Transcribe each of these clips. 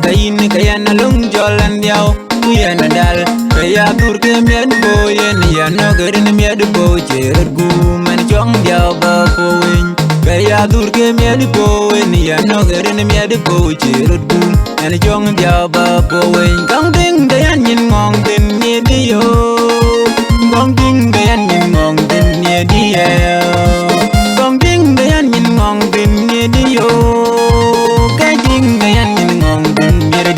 kain kaya na lung jolan diao kuya na dal kaya tur ke miad boyen ya no gerin miad bo cher gu man chong diao ba poin kaya tur ke miad boyen ya no gerin miad bo cher gu man chong diao ba poin kang ding dayan nyin ngong tin ni dio kang ding dayan nyin ngong tin ni dio kang ding dayan nyin ngong tin ni dio kay ding dayan nyin ngong tin ni dio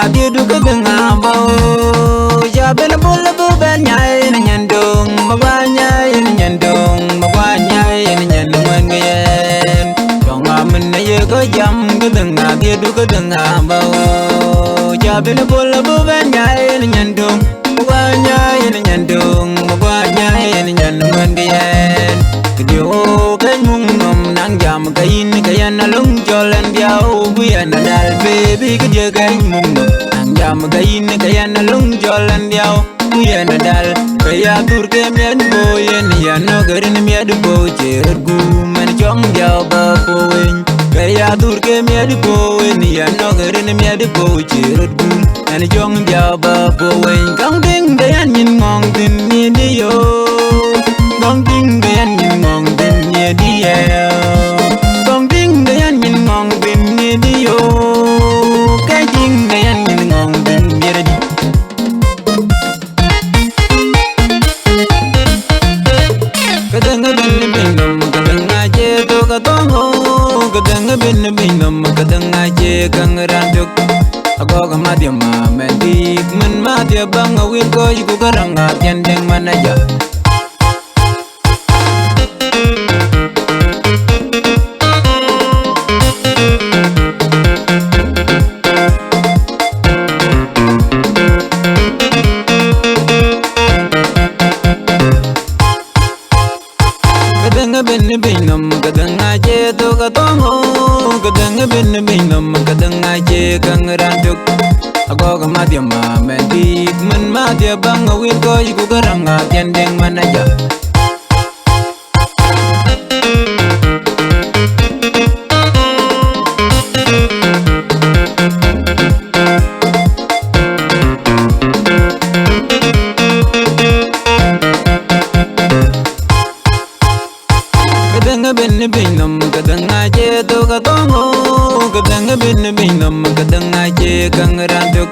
Didu kedenga bau jaben bola buban nyai ni nyandung mabanya ni nyandung mabanya ni nyandung ngen jonga men ye go jam kedenga didu kedenga bau jaben bola buban nyai ni nyandung mabanya ni nyandung mabanya ni nyandung ngen kedio kan mung nom nang jam kain kayan alung jolan diau buyan dal baby kedio kan mung jam kain kaya na lung jolan diao kuya na dal kaya tur ke miad boyen ya no gerin miad bo cher gu man chong diao ba poin kaya tur ke miad boyen ya no gerin miad bo cher gu man chong diao ba poin kang ding dayan nyin ngong tin ni dio kang ding dayan nyin ngong tin ni dio kang ding dayan nyin ngong tin ni dio kay ding dayan kadang bin nom kadang aje kang randuk ako kamadia ma mendik men ma dia bang awin ko iku garang atian deng manaja bin nom kadang aje to katongo kadang bin nom kadang aje kang randuk ako kamadia ma mendik men ma dia bang awin ko iku garang atian deng manaja bin nom kadang aje to katongo kadang bin nom kadang aje kang randuk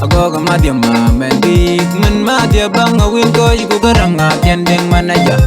ako kamadia ma mendik men ma dia bang awin ko iku garang atian deng manaja